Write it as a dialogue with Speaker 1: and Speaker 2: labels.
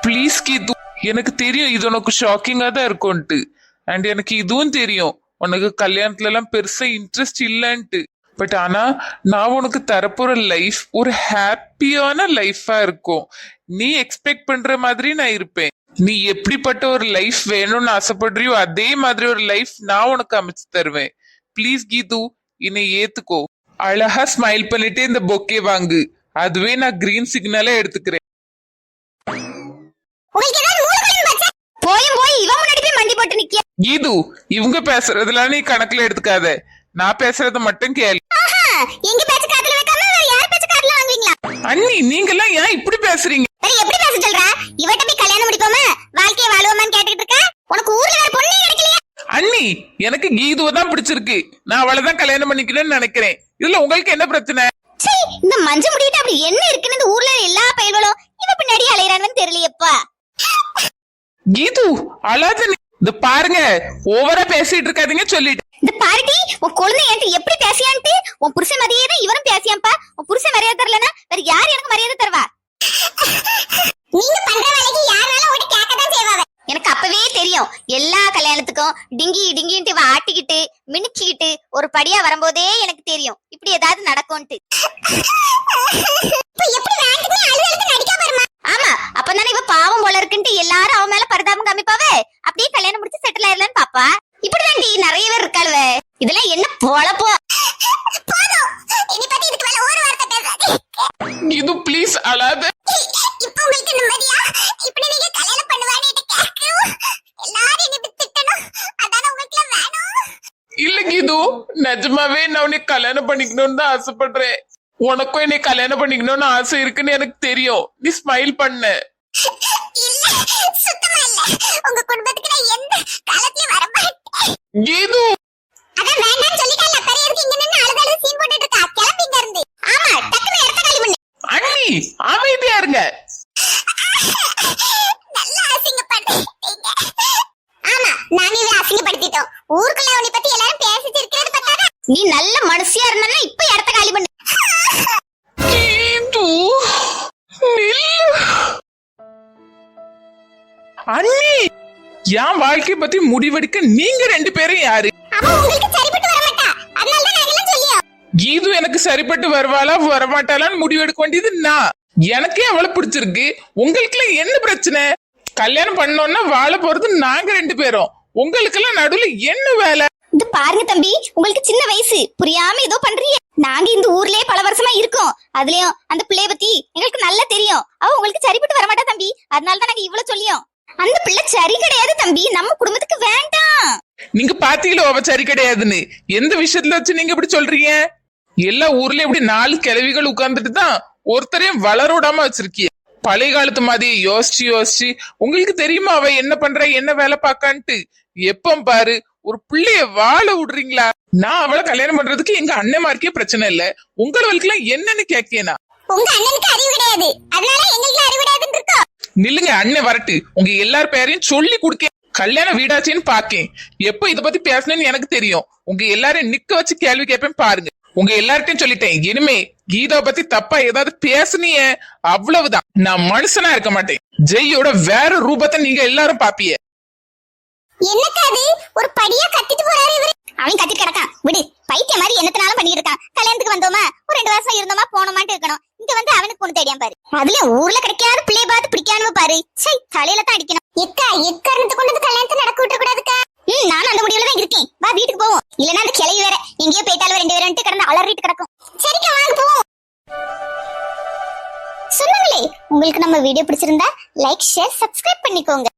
Speaker 1: Please கீது, எனக்கு தெரியும் இது உனக்கு ஷாக்கிங்கா தான் இருக்கும்ட்டு. அண்ட் எனக்கு இதுவும் தெரியும் உனக்கு கல்யாணத்துல எல்லாம் பெருசா இன்ட்ரெஸ்ட் இல்லன்ட்டு. பட் ஆனா நான் உனக்கு தரப்போற லைஃப் ஒரு ஹாப்பியான லைஃபா இருக்கும். நீ எக்ஸ்பெக்ட் பண்ற மாதிரி நான் இருப்பேன். நீ எப்படிப்பட்ட ஒரு லைஃப் வேணும்னு ஆசைப்படுறியோ அதே மாதிரி ஒரு லைஃப் நான் உனக்கு அமைச்சு தருவேன். ப்ளீஸ் கீது, என்னை ஏத்துக்கோ. அழகா ஸ்மைல் பண்ணிட்டு இந்த பொக்கே வாங்கு. அதுவே நான் கிரீன் சிக்னலா எடுத்துக்கிறேன். கீது, இவங்க பேசுறதுலாம் நீ கணக்குல எடுத்துக்காத. நான் பேசுறத மட்டும் கேளு. அண்ணி, நீங்க எல்லாம் ஏன் இப்படி பேசுறீங்க?
Speaker 2: எப்படி பேச சொல்ற? இவட்ட போய் கல்யாணம் முடிப்போமா வாழ்க்கைய வாழுவோமான்னு கேட்டுட்டு இருக்க. உனக்கு ஊர்ல வேற பொண்ணே கிடைக்கலையா?
Speaker 1: அண்ணி, எனக்கு கீதுவை தான் பிடிச்சிருக்கு. நான் அவளை தான் கல்யாணம் பண்ணிக்கணும்னு நினைக்கிறேன். இதுல உங்களுக்கு என்ன பிரச்சனை?
Speaker 2: இந்த மஞ்ச முடியிட்டு அப்படி என்ன இருக்குன்னு இந்த ஊர்ல எல்லா பயல்களும் இவ பின்னாடி அலையறான்னு தெரியலையப்பா.
Speaker 1: கீது, அழாத. இந்த பாருங்க, ஓவரா பேசிட்டு இருக்காதீங்க சொல்லிட்டு.
Speaker 2: இந்த பாருடி, உன் குழந்தை என்கிட்ட எப்படி பேசியான்ட்டு உன் புருஷன் மரியாதை தான் இவரும் பேசியாம்பா. உன் புருஷன் மரியாதை தரலனா வேற யார் எனக்கு மரியாதை தருவா? நீங்க பண்ற வேலைக்கு யாரால ஓடி கேட்கதான் செய்வாங்க. எனக்கு அப்பவே தெரியும் எல்லா கல்யாணத்துக்கும் டிங்கி டிங்கின்ட்டு இவ ஆட்டிக்கிட்டு மினுக்கிட்டு ஒரு படியா வரும்போதே எனக்கு தெரியும் இப்படி ஏதாவது நடக்கும்ட்டு. ஆமா, அப்பதானே இவ பாவம் போல இருக்குன்ட்டு எல்லாரும் அவன் மேல பரிதாபம் காமிப்பாவே. அப்படியே கல்யாணம் முடிச்சு செட்டில் ஆயிடலான்னு பாப்பா. இப்படிதாண்டி நிறைய பேர் இருக்காளுவ. இதெல்லாம் என்ன பொழப்போ?
Speaker 1: இது ப்ளீஸ் அழாத.
Speaker 2: இப்ப உங்களுக்கு நிம்மதியா? இப்படி நீங்க கல்யாணம் பண்ணுவானே கேட்கவும் எல்லாரும் என்ன திட்டணும். அதான உங்களுக்கு வேணும்.
Speaker 1: இல்ல கீது, நிஜமாவே நான் உன்னை கல்யாணம் பண்ணிக்கணும்னு தான் ஆசைப்படுறேன். உனக்கும் என்னை கல்யாணம் பண்ணிக்கணும்னு ஆசை இருக்குன்னு எனக்கு தெரியும். நீ ஸ்மைல் பண்ண.
Speaker 2: இல்ல, சுத்தமா இல்ல. உங்க குடும்பத்துக்கு நான் எந்த காலத்துலயும் வர மாட்டேன்.
Speaker 1: கீது,
Speaker 2: அதான் வேண்டாம்னு சொல்லிட்டேன்ல. பெரியருக்கு இங்க நின்னு அழுதால சீன் போட்டுட்டு இருக்கா. கிளம்பிங்க இருந்து. ஆமா, டக்குனு இடத்த காலி பண்ணு.
Speaker 1: அண்ணி, அமைதியா இருங்க.
Speaker 2: நல்லா அசிங்கப்படுத்தீங்க. ஆமா, நானே இவரை அசிங்கப்படுத்திட்டோம். ஊருக்குள்ள அவனை பத்தி எல்லாரும் பேசிட்டு இருக்கிறது பார்த்தாதான் நீ நல்ல மனுஷியா இருந்தா இப்ப இடத்த காலி பண்ணு.
Speaker 1: கீது, நில்லு. அண்ணி, என் வாழ்க்கைய பத்தி முடிவெடுக்க நீங்க ரெண்டு பேரும் யாரு?
Speaker 2: அவன் உங்களுக்கு சரிப்பட்டு வர மாட்டா. அதனால தான் நாங்க எல்லாம் சொல்லியோம்.
Speaker 1: கீது எனக்கு சரிப்பட்டு வருவாளா வரமாட்டாளான்னு முடிவெடுக்க வேண்டியது நான். எனக்கே அவளை பிடிச்சிருக்கு. உங்களுக்கு என்ன பிரச்சனை? கல்யாணம் பண்ணோம்னா வாழ போறது நாங்க ரெண்டு பேரும். உங்களுக்கு எல்லாம் நடுவுல என்ன வேலை?
Speaker 2: இது பாருங்க தம்பி, உங்களுக்கு சின்ன வயசு புரியாம ஏதோ பண்றீங்க. நாங்க இந்த ஊர்லயே பல வருஷமா இருக்கோம். அதுலயும் அந்த பிள்ளைய பத்தி எங்களுக்கு நல்லா தெரியும். அவ உங்களுக்கு சரிப்பட்டு வரமாட்டா தம்பி. அதனாலதான் நாங்க இவ்வளவு சொல்லியோம். அந்த பிள்ளை சரி கிடையாது தம்பி, நம்ம குடும்பத்துக்கு வேண்டாம்.
Speaker 1: நீங்க பாத்தீங்களோ அவ சரி கிடையாதுன்னு? எந்த விஷயத்துல வச்சு நீங்க இப்படி சொல்றீங்க? எல்லா ஊர்லயும் இப்படி 4 கிழவிகள் உட்கார்ந்துட்டு தான் ஒருத்தரையும் வளர விடாம வச்சிருக்கிய. பழைய காலத்து மாதிரி யோசிச்சு யோசிச்சு உங்களுக்கு தெரியுமா அவ என்ன பண்ற, என்ன வேலை பாக்கான்ட்டு? எப்ப பாரு ஒரு பிள்ளைய வாழ விடுறீங்களா? நான் அவளை கல்யாணம் பண்றதுக்கு எங்க அண்ணன்மார்க்கே பிரச்சனை இல்ல. உங்களுக்கு எல்லாம் என்னன்னு கேக்கேனா?
Speaker 2: உங்க அண்ணனுக்கு அறிவு கிடையாது, அதனால எங்களுக்கு அறிவு கிடையாதுன்னு இருக்கோ.
Speaker 1: நில்லுங்க, அண்ணன் வரட்டு. உங்க எல்லார் பேரையும் சொல்லி கொடுக்க கல்யாண வீடாச்சின்னு பாக்கேன். எப்ப இத பத்தி பேசணும்னு எனக்கு தெரியும். உங்க எல்லாரையும் நிக்க வச்சு கேள்வி கேட்பேன் பாருங்க. உங்க எல்லார்ட்டையும் சொல்லிட்டேன், இனிமே கீதாவை பத்தி தப்பா ஏதாவது பேசுனீங்க அவ்வளவுதான். நான் மனுஷனா இருக்க மாட்டேன். ஜெய்யோட வேற ரூபத்தை நீங்க எல்லாரும் பாப்பிய.
Speaker 2: என்னக்காது ஒரு படியா கத்திட்டு போறாரு இவரு. அவன் கத்திட்டு கிடக்கான், விடு. பைத்திய மாதிரி என்னத்தனாலும் பண்ணிட்டு இருக்கான். கல்யாணத்துக்கு வந்தோமா ஒரு 2 வருஷம் இருந்தோமா போனோமாட்டு இருக்கணும். இங்க வந்து அவனுக்கு பொண்ணு தேடியாம் பாரு. அதுல ஊர்ல கிடைக்காத பிள்ளைய பார்த்து பிடிக்கானு பாரு. சை, தலையில தான் அடிக்கணும். எக்கா எக்காரணத்தை கொண்டு கல்யாணத்தை நடக்க விட்டு கூடாதுக்கா. நானும் அந்த முடிவுல தான் இருக்கேன். வா வீட்டுக்கு போவோம். இல்லன்னா அந்த கிளவி வேற எங்கேயோ போயிட்டாலும் 2 பேரும் கிடந்து அலறிட்டு கிடக்கும். சரிக்கா, வாங்க போவோம். சொன்னாங்களே, உங்களுக்கு நம்ம வீடியோ பிடிச்சிருந்தா லைக், ஷேர், சப்ஸ்கிரைப் பண்ணிக்கோங்க.